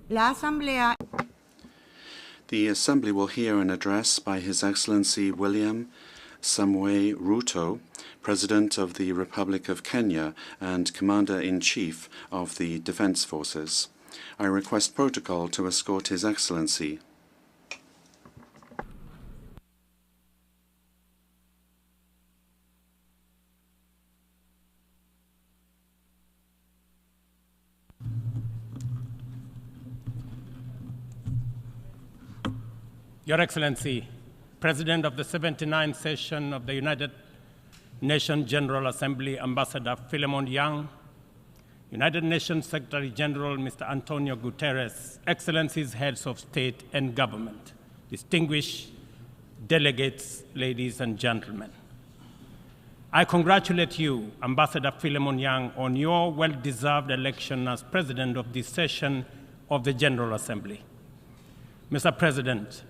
La Asamblea. The Assembly will hear an address by His Excellency William Samoei Ruto, President of the Republic of Kenya and Commander-in-Chief of the Defense Forces. I request protocol to escort His Excellency. Your Excellency, President of the 79th session of the United Nations General Assembly, Ambassador Philemon Yang, United Nations Secretary General Mr. Antonio Guterres, Excellencies, Heads of State and Government, distinguished delegates, ladies and gentlemen. I congratulate you, Ambassador Philemon Yang, on your well-deserved election as President of this session of the General Assembly. Mr. President,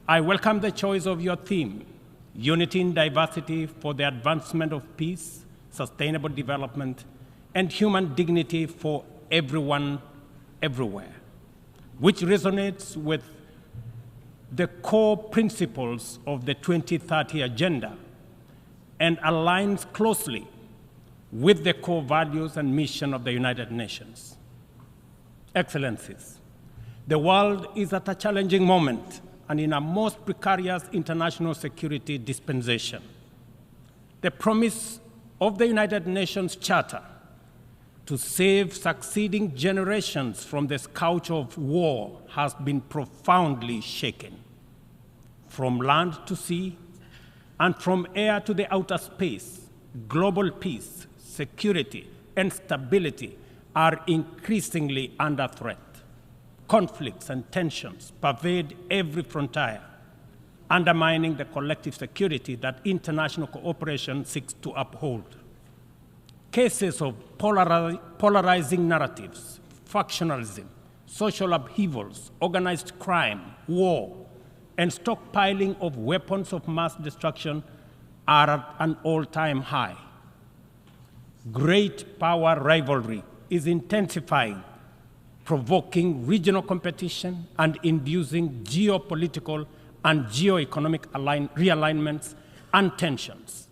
I welcome the choice of your theme, Unity in Diversity for the Advancement of Peace, Sustainable Development, and Human Dignity for Everyone, Everywhere, which resonates with the core principles of the 2030 Agenda and aligns closely with the core values and mission of the United Nations. Excellencies, the world is at a challenging moment and in a most precarious international security dispensation. The promise of the United Nations Charter to save succeeding generations from the scourge of war has been profoundly shaken. From land to sea, and from air to the outer space, global peace, security, and stability are increasingly under threat. Conflicts and tensions pervade every frontier, undermining the collective security that international cooperation seeks to uphold. Cases of polarizing narratives, factionalism, social upheavals, organized crime, war, and stockpiling of weapons of mass destruction are at an all-time high. Great power rivalry is intensifying, provoking regional competition and inducing geopolitical and geoeconomic realignments and tensions.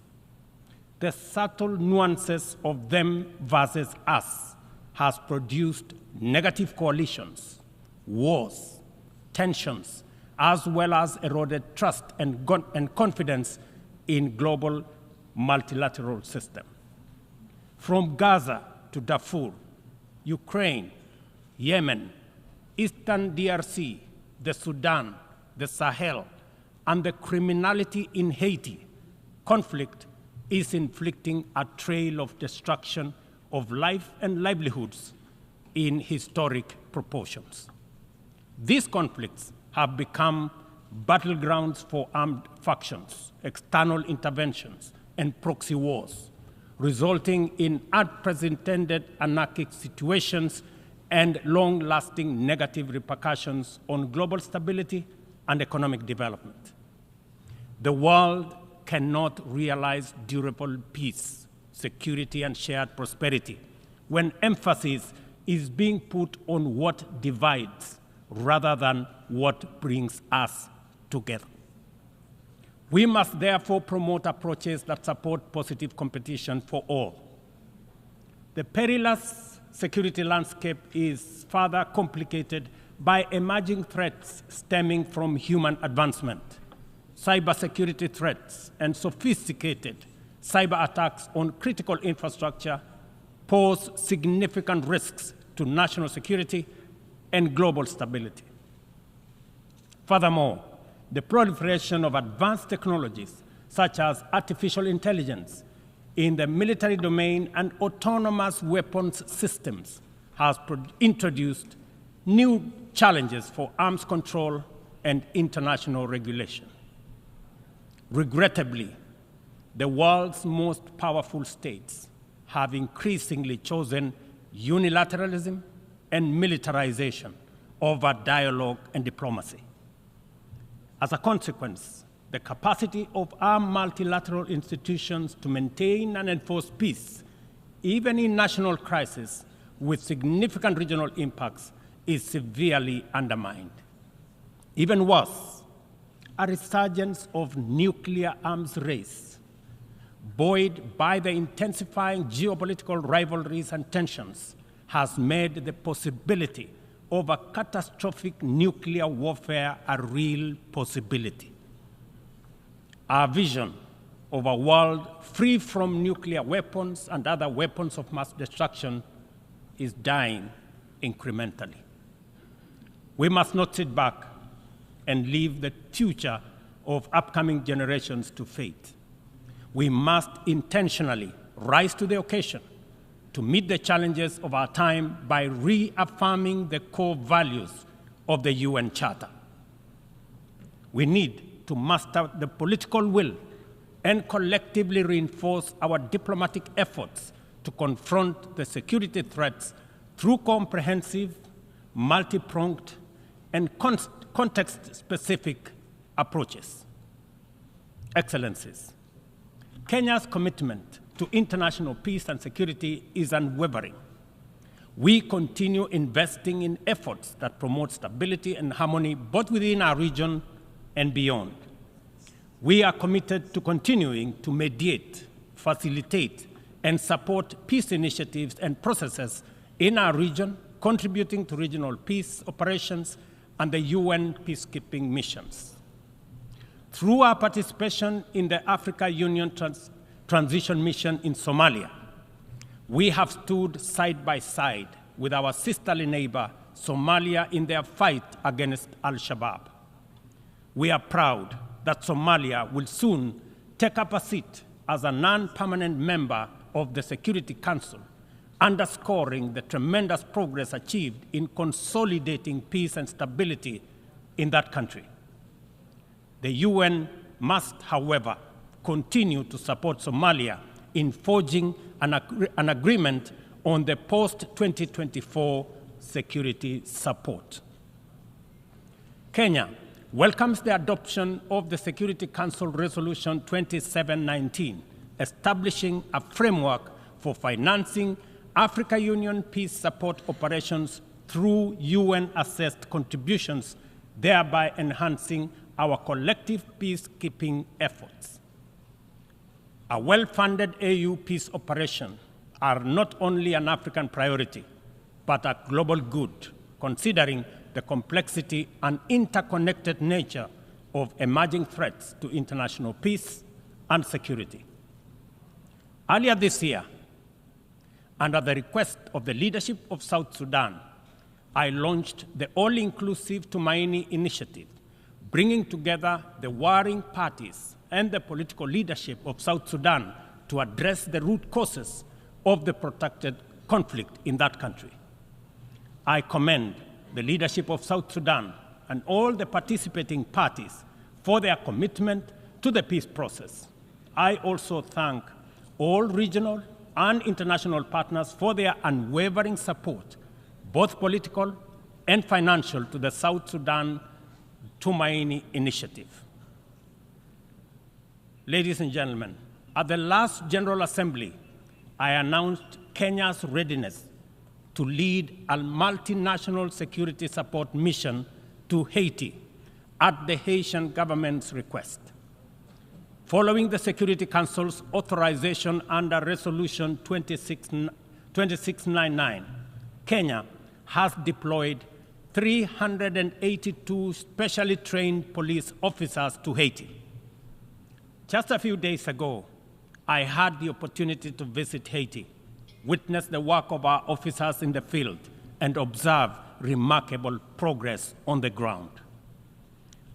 The subtle nuances of them versus us has produced negative coalitions, wars, tensions, as well as eroded trust and confidence in global multilateral system. From Gaza to Darfur, Ukraine, Yemen, Eastern DRC, the Sudan, the Sahel, and the criminality in Haiti, conflict is inflicting a trail of destruction of life and livelihoods in historic proportions. These conflicts have become battlegrounds for armed factions, external interventions, and proxy wars, resulting in unprecedented anarchic situations and long-lasting negative repercussions on global stability and economic development. The world cannot realize durable peace, security, and shared prosperity when emphasis is being put on what divides rather than what brings us together. We must therefore promote approaches that support positive competition for all. The perilous security landscape is further complicated by emerging threats stemming from human advancement. Cybersecurity threats and sophisticated cyber attacks on critical infrastructure pose significant risks to national security and global stability. Furthermore, the proliferation of advanced technologies such as artificial intelligence in the military domain and autonomous weapons systems has introduced new challenges for arms control and international regulation. Regrettably, the world's most powerful states have increasingly chosen unilateralism and militarization over dialogue and diplomacy. As a consequence, the capacity of our multilateral institutions to maintain and enforce peace, even in national crises with significant regional impacts, is severely undermined. Even worse, a resurgence of nuclear arms race, buoyed by the intensifying geopolitical rivalries and tensions, has made the possibility of a catastrophic nuclear warfare a real possibility. Our vision of a world free from nuclear weapons and other weapons of mass destruction is dying incrementally. We must not sit back and leave the future of upcoming generations to fate. We must intentionally rise to the occasion to meet the challenges of our time by reaffirming the core values of the UN Charter. We need to muster the political will and collectively reinforce our diplomatic efforts to confront the security threats through comprehensive, multi-pronged, and context-specific approaches. Excellencies, Kenya's commitment to international peace and security is unwavering. We continue investing in efforts that promote stability and harmony both within our region and beyond. We are committed to continuing to mediate, facilitate, and support peace initiatives and processes in our region, contributing to regional peace operations and the UN peacekeeping missions. Through our participation in the Africa Union Transition Mission in Somalia, we have stood side by side with our sisterly neighbor, Somalia, in their fight against Al-Shabaab. We are proud that Somalia will soon take up a seat as a non-permanent member of the Security Council, underscoring the tremendous progress achieved in consolidating peace and stability in that country. The UN must, however, continue to support Somalia in forging an agreement on the post-2024 security support. Kenya welcomes the adoption of the Security Council Resolution 2719, establishing a framework for financing Africa Union peace support operations through UN-assessed contributions, thereby enhancing our collective peacekeeping efforts. A well-funded AU peace operation are not only an African priority, but a global good, considering the complexity and interconnected nature of emerging threats to international peace and security. Earlier this year, under the request of the leadership of South Sudan, I launched the All-Inclusive Tumaini Initiative, bringing together the warring parties and the political leadership of South Sudan to address the root causes of the protracted conflict in that country. I commend the leadership of South Sudan and all the participating parties for their commitment to the peace process. I also thank all regional and international partners for their unwavering support, both political and financial, to the South Sudan Tumaini Initiative. Ladies and gentlemen, at the last General Assembly, I announced Kenya's readiness to lead a multinational security support mission to Haiti at the Haitian government's request. Following the Security Council's authorization under Resolution 2699, Kenya has deployed 382 specially trained police officers to Haiti. Just a few days ago, I had the opportunity to visit Haiti, witness the work of our officers in the field, and observe remarkable progress on the ground.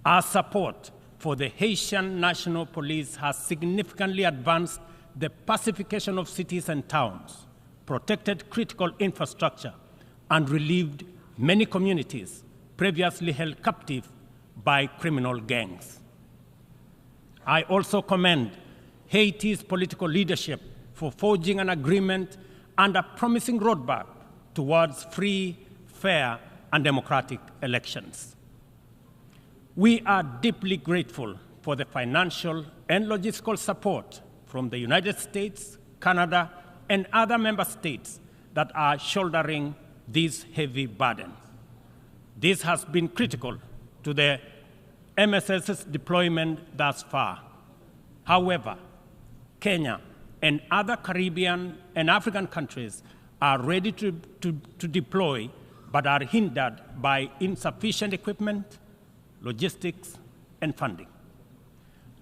Our support for the Haitian National Police has significantly advanced the pacification of cities and towns, protected critical infrastructure, and relieved many communities previously held captive by criminal gangs. I also commend Haiti's political leadership for forging an agreement and a promising roadmap towards free, fair, and democratic elections. We are deeply grateful for the financial and logistical support from the United States, Canada, and other member states that are shouldering this heavy burden. This has been critical to the MSS's deployment thus far. However, Kenya and other Caribbean and African countries are ready to deploy, but are hindered by insufficient equipment, logistics, and funding.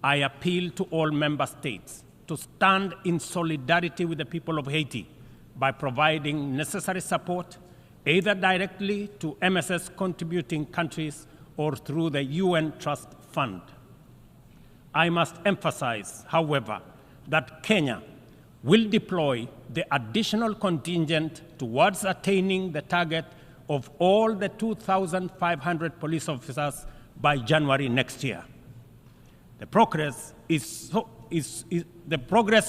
I appeal to all member states to stand in solidarity with the people of Haiti by providing necessary support, either directly to MSS contributing countries or through the UN Trust Fund. I must emphasize, however, that Kenya will deploy the additional contingent towards attaining the target of all the 2,500 police officers by January next year. The progress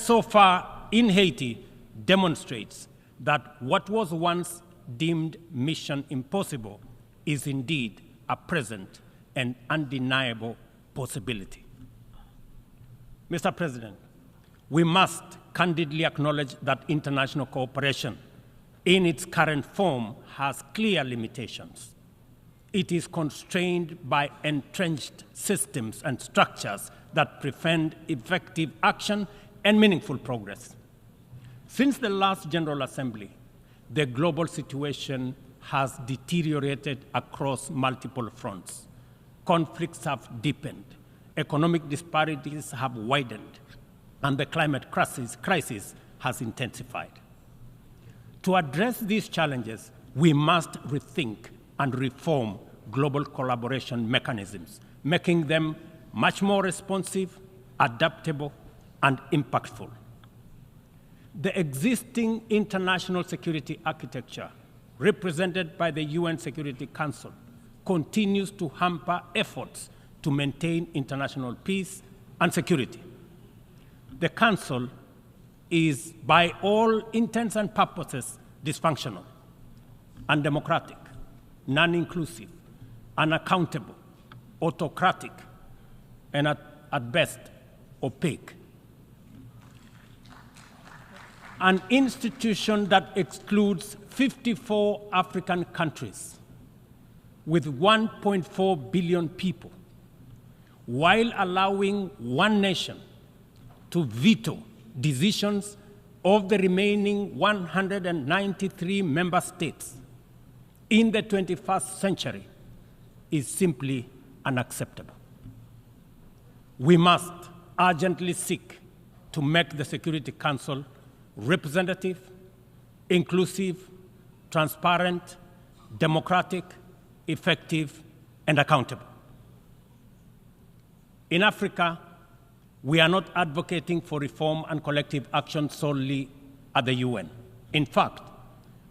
so far in Haiti demonstrates that what was once deemed mission impossible is indeed a present and undeniable possibility. Mr. President, we must candidly acknowledge that international cooperation in its current form has clear limitations. It is constrained by entrenched systems and structures that prevent effective action and meaningful progress. Since the last General Assembly, the global situation has deteriorated across multiple fronts. Conflicts have deepened, economic disparities have widened, and the climate crisis has intensified. To address these challenges, we must rethink and reform global collaboration mechanisms, making them much more responsive, adaptable, and impactful. The existing international security architecture, represented by the UN Security Council, continues to hamper efforts to maintain international peace and security. The Council is, by all intents and purposes, dysfunctional, undemocratic, non-inclusive, unaccountable, autocratic, and at best, opaque. An institution that excludes 54 African countries with 1.4 billion people, while allowing one nation to veto decisions of the remaining 193 member states in the 21st century, is simply unacceptable. We must urgently seek to make the Security Council representative, inclusive, transparent, democratic, effective, and accountable. In Africa, we are not advocating for reform and collective action solely at the UN. In fact,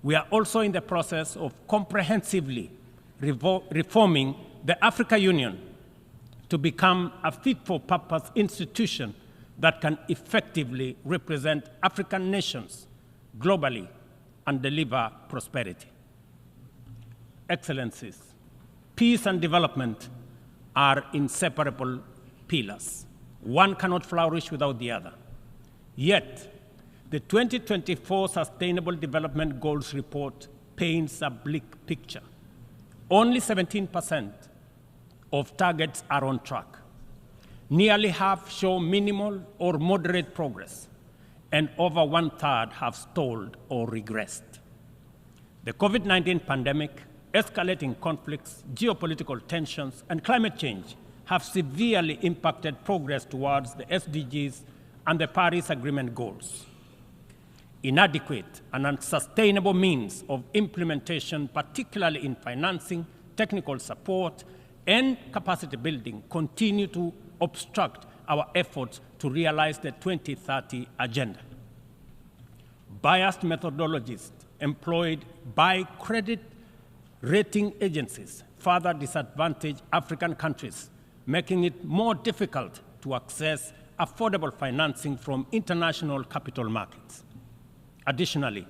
we are also in the process of comprehensively reforming the Africa Union to become a fit-for-purpose institution that can effectively represent African nations globally and deliver prosperity. Excellencies, peace and development are inseparable pillars. One cannot flourish without the other. Yet, the 2024 Sustainable Development Goals report paints a bleak picture. Only 17% of targets are on track. Nearly half show minimal or moderate progress, and over one-third have stalled or regressed. The COVID-19 pandemic, escalating conflicts, geopolitical tensions, and climate change have severely impacted progress towards the SDGs and the Paris Agreement goals. Inadequate and unsustainable means of implementation, particularly in financing, technical support, and capacity building, continue to obstruct our efforts to realize the 2030 agenda. Biased methodologies employed by credit rating agencies further disadvantage African countries, making it more difficult to access affordable financing from international capital markets. Additionally,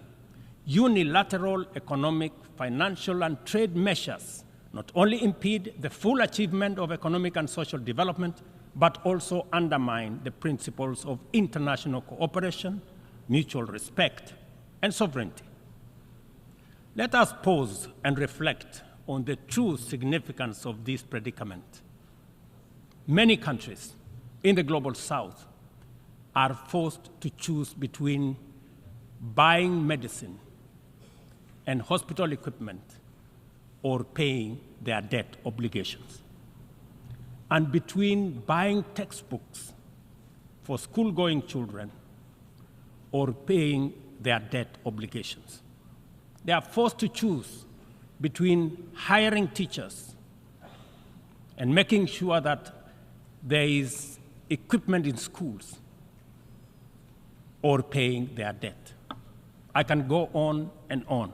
unilateral economic, financial, and trade measures not only impede the full achievement of economic and social development, but also undermine the principles of international cooperation, mutual respect, and sovereignty. Let us pause and reflect on the true significance of this predicament. Many countries in the global south are forced to choose between buying medicine and hospital equipment or paying their debt obligations, and between buying textbooks for school-going children or paying their debt obligations. They are forced to choose between hiring teachers and making sure that there is equipment in schools or paying their debt. I can go on and on.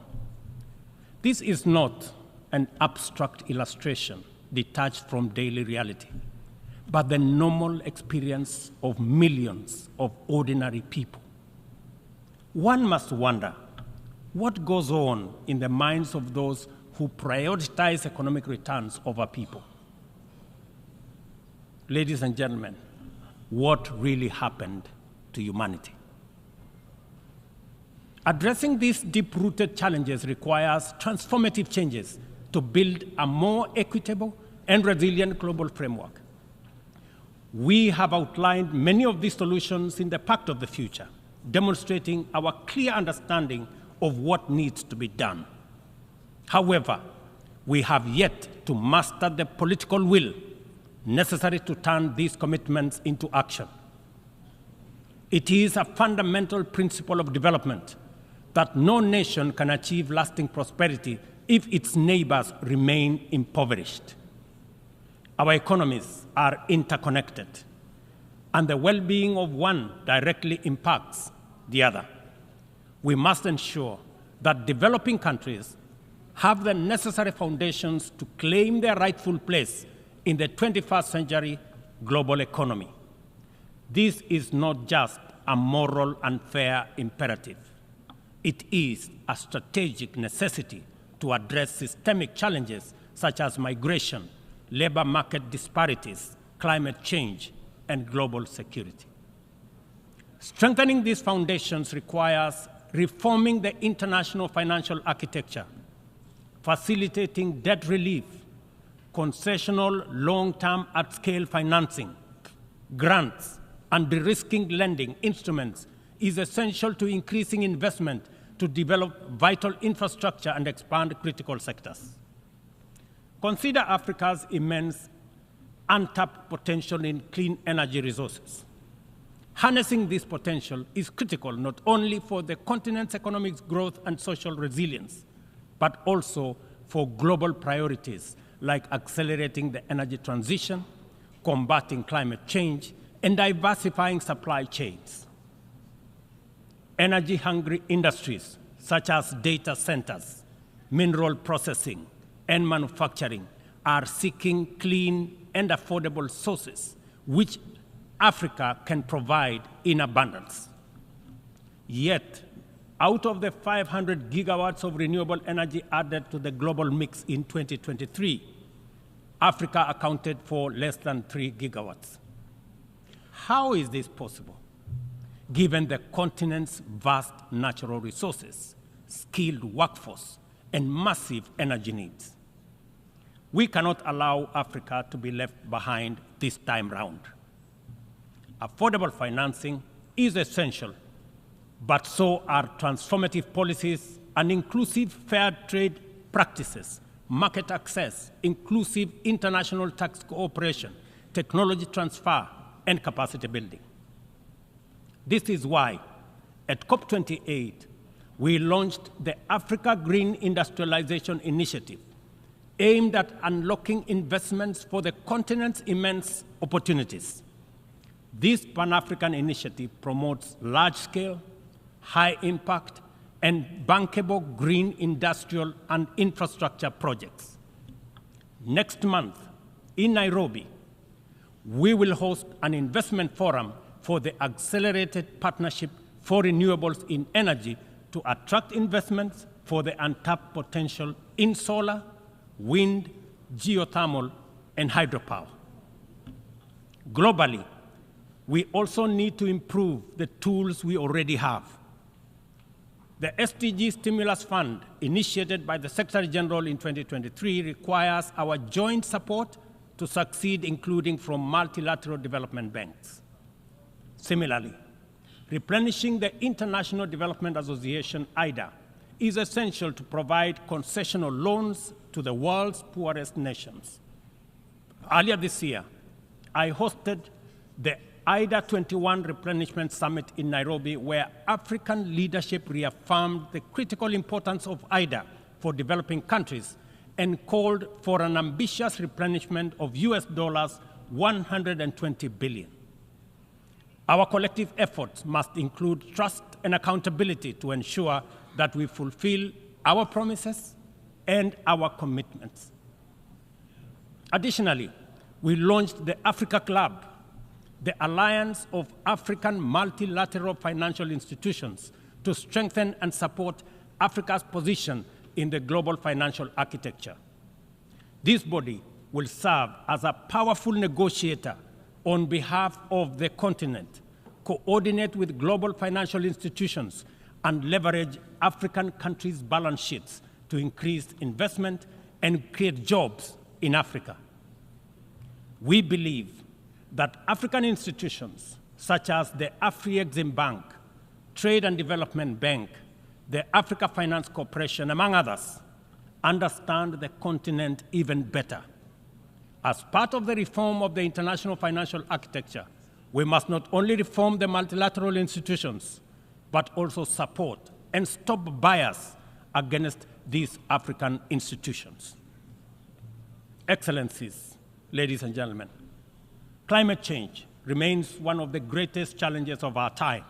This is not an abstract illustration detached from daily reality, but the normal experience of millions of ordinary people. One must wonder what goes on in the minds of those who prioritize economic returns over people. Ladies and gentlemen, what really happened to humanity? Addressing these deep-rooted challenges requires transformative changes to build a more equitable and resilient global framework. We have outlined many of these solutions in the Pact of the Future, demonstrating our clear understanding of what needs to be done. However, we have yet to master the political will necessary to turn these commitments into action. It is a fundamental principle of development that no nation can achieve lasting prosperity if its neighbors remain impoverished. Our economies are interconnected, and the well-being of one directly impacts the other. We must ensure that developing countries have the necessary foundations to claim their rightful place in the 21st century global economy. This is not just a moral and fair imperative. It is a strategic necessity to address systemic challenges such as migration, labor market disparities, climate change, and global security. Strengthening these foundations requires reforming the international financial architecture, facilitating debt relief, concessional long-term at-scale financing, grants, and de-risking lending instruments is essential to increasing investment to develop vital infrastructure and expand critical sectors. Consider Africa's immense untapped potential in clean energy resources. Harnessing this potential is critical not only for the continent's economic growth and social resilience, but also for global priorities like accelerating the energy transition, combating climate change, and diversifying supply chains. Energy-hungry industries such as data centers, mineral processing, and manufacturing are seeking clean and affordable sources which Africa can provide in abundance. Yet, out of the 500 gigawatts of renewable energy added to the global mix in 2023, Africa accounted for less than 3 gigawatts. How is this possible, given the continent's vast natural resources, skilled workforce, and massive energy needs? We cannot allow Africa to be left behind this time round. Affordable financing is essential, but so are transformative policies and inclusive fair trade practices, market access, inclusive international tax cooperation, technology transfer, and capacity building. This is why, at COP28, we launched the Africa Green Industrialization Initiative, aimed at unlocking investments for the continent's immense opportunities. This Pan-African initiative promotes large-scale, high-impact, and bankable green industrial and infrastructure projects. Next month, in Nairobi, we will host an investment forum for the Accelerated Partnership for Renewables in Energy to attract investments for the untapped potential in solar, wind, geothermal, and hydropower. Globally, we also need to improve the tools we already have. The SDG Stimulus Fund, initiated by the Secretary General in 2023, requires our joint support to succeed, including from multilateral development banks. Similarly, replenishing the International Development Association, IDA, is essential to provide concessional loans to the world's poorest nations. Earlier this year, I hosted the IDA 21 Replenishment Summit in Nairobi, where African leadership reaffirmed the critical importance of IDA for developing countries and called for an ambitious replenishment of US dollars 120 billion. Our collective efforts must include trust and accountability to ensure that we fulfill our promises and our commitments. Additionally, we launched the Africa Club, the Alliance of African Multilateral Financial Institutions, to strengthen and support Africa's position in the global financial architecture. This body will serve as a powerful negotiator on behalf of the continent, coordinate with global financial institutions, and leverage African countries' balance sheets to increase investment and create jobs in Africa. We believe that African institutions, such as the Afri-Exim Bank, Trade and Development Bank, the Africa Finance Corporation, among others, understand the continent even better. As part of the reform of the international financial architecture, we must not only reform the multilateral institutions, but also support and stop bias against these African institutions. Excellencies, ladies and gentlemen, climate change remains one of the greatest challenges of our time.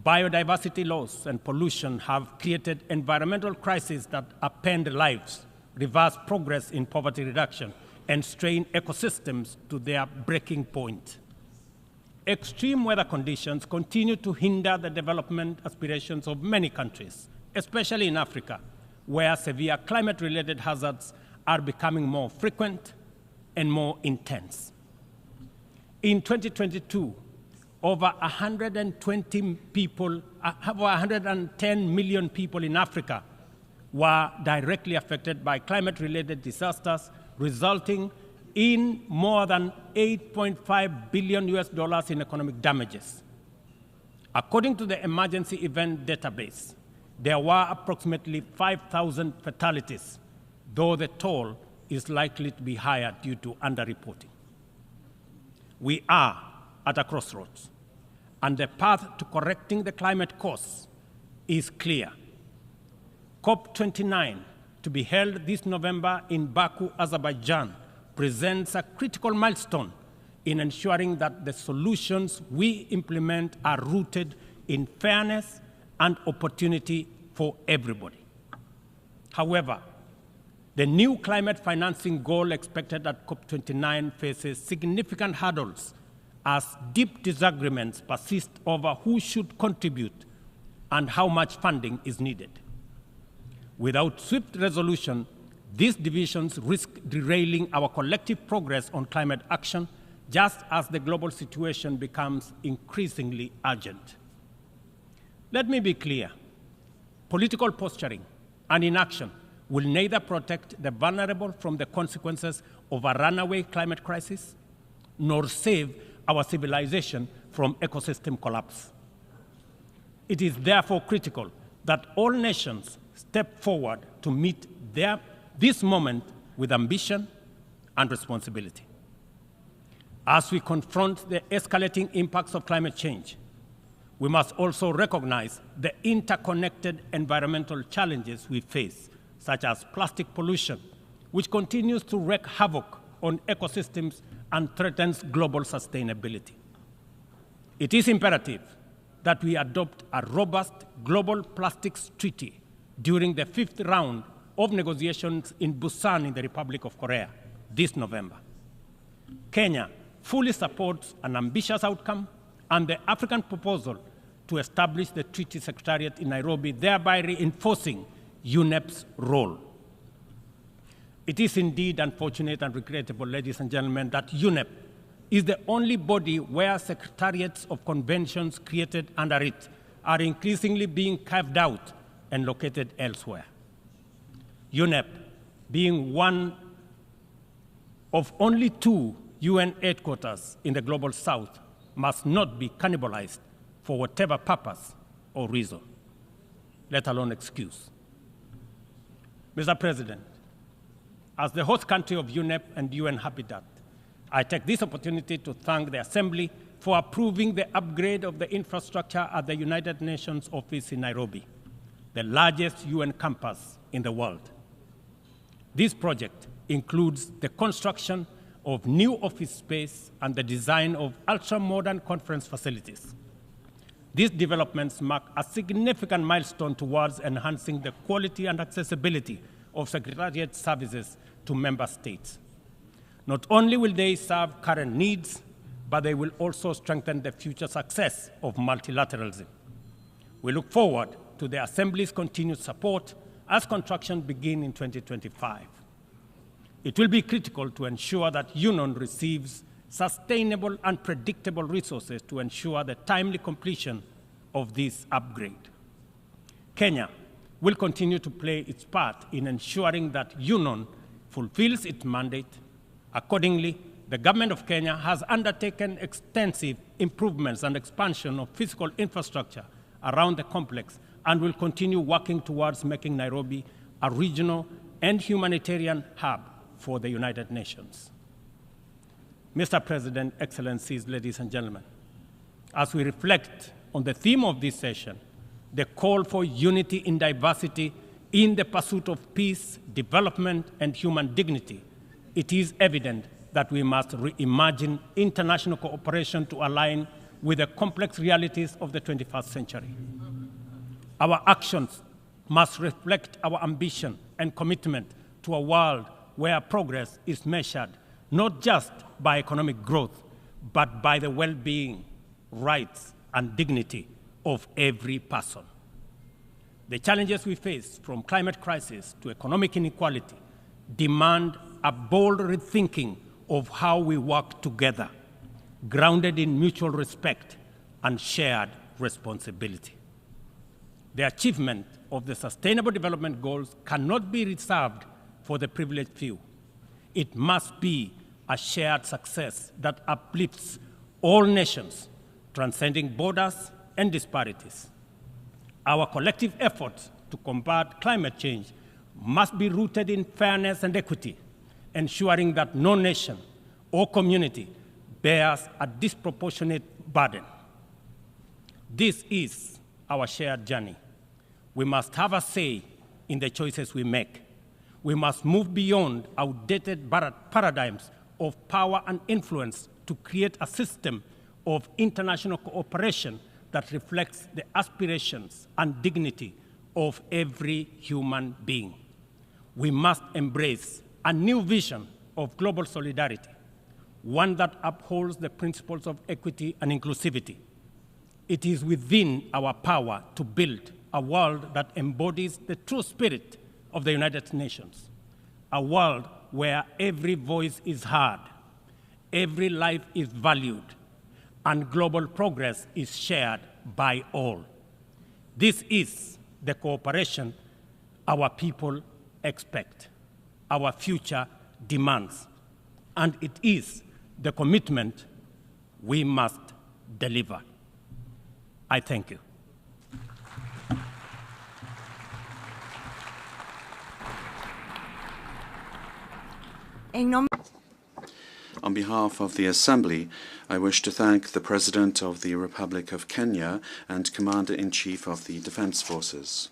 Biodiversity loss and pollution have created environmental crises that upend lives, reverse progress in poverty reduction, and strain ecosystems to their breaking point. Extreme weather conditions continue to hinder the development aspirations of many countries, especially in Africa, where severe climate-related hazards are becoming more frequent and more intense. In 2022, over 110 million people in Africa were directly affected by climate-related disasters, resulting in more than $8.5 billion in economic damages. According to the Emergency Event Database, there were approximately 5,000 fatalities, though the toll is likely to be higher due to underreporting. We are at a crossroads, and the path to correcting the climate course is clear. COP29, to be held this November in Baku, Azerbaijan, presents a critical milestone in ensuring that the solutions we implement are rooted in fairness and opportunity for everybody. However, the new climate financing goal expected at COP29 faces significant hurdles as deep disagreements persist over who should contribute and how much funding is needed. Without swift resolution, these divisions risk derailing our collective progress on climate action, just as the global situation becomes increasingly urgent. Let me be clear. Political posturing and inaction will neither protect the vulnerable from the consequences of a runaway climate crisis, nor save our civilization from ecosystem collapse. It is therefore critical that all nations step forward to meet this moment with ambition and responsibility. As we confront the escalating impacts of climate change, we must also recognize the interconnected environmental challenges we face, such as plastic pollution, which continues to wreak havoc on ecosystems and threatens global sustainability. It is imperative that we adopt a robust global plastics treaty during the 5th round of negotiations in Busan in the Republic of Korea this November. Kenya fully supports an ambitious outcome and the African proposal to establish the Treaty Secretariat in Nairobi, thereby reinforcing UNEP's role. It is indeed unfortunate and regrettable, ladies and gentlemen, that UNEP is the only body where secretariats of conventions created under it are increasingly being carved out and located elsewhere. UNEP, being one of only 2 UN headquarters in the Global South, must not be cannibalized for whatever purpose or reason, let alone excuse. Mr. President, as the host country of UNEP and UN Habitat, I take this opportunity to thank the Assembly for approving the upgrade of the infrastructure at the United Nations office in Nairobi, the largest UN campus in the world. This project includes the construction of new office space and the design of ultra-modern conference facilities. These developments mark a significant milestone towards enhancing the quality and accessibility of Secretariat services to member states. Not only will they serve current needs, but they will also strengthen the future success of multilateralism. We look forward to the Assembly's continued support as construction begins in 2025. It will be critical to ensure that UNON receives sustainable and predictable resources to ensure the timely completion of this upgrade. Kenya will continue to play its part in ensuring that UNON fulfills its mandate. Accordingly, the government of Kenya has undertaken extensive improvements and expansion of physical infrastructure around the complex and will continue working towards making Nairobi a regional and humanitarian hub for the United Nations. Mr. President, Excellencies, ladies and gentlemen, as we reflect on the theme of this session, the call for unity in diversity in the pursuit of peace, development, and human dignity, it is evident that we must reimagine international cooperation to align with the complex realities of the 21st century. Our actions must reflect our ambition and commitment to a world where progress is measured not just by economic growth, but by the well-being, rights, and dignity of every person. The challenges we face, from climate crisis to economic inequality, demand a bold rethinking of how we work together, grounded in mutual respect and shared responsibility. The achievement of the Sustainable Development Goals cannot be reserved for the privileged few. It must be a shared success that uplifts all nations, transcending borders and disparities. Our collective efforts to combat climate change must be rooted in fairness and equity, ensuring that no nation or community bears a disproportionate burden. This is our shared journey. We must have a say in the choices we make. We must move beyond outdated paradigms of power and influence to create a system of international cooperation that reflects the aspirations and dignity of every human being. We must embrace a new vision of global solidarity, one that upholds the principles of equity and inclusivity. It is within our power to build a world that embodies the true spirit of the United Nations, a world where every voice is heard, every life is valued, and global progress is shared by all. This is the cooperation our people expect, our future demands, and it is the commitment we must deliver. I thank you. On behalf of the Assembly, I wish to thank the President of the Republic of Kenya and Commander-in-Chief of the Defense Forces.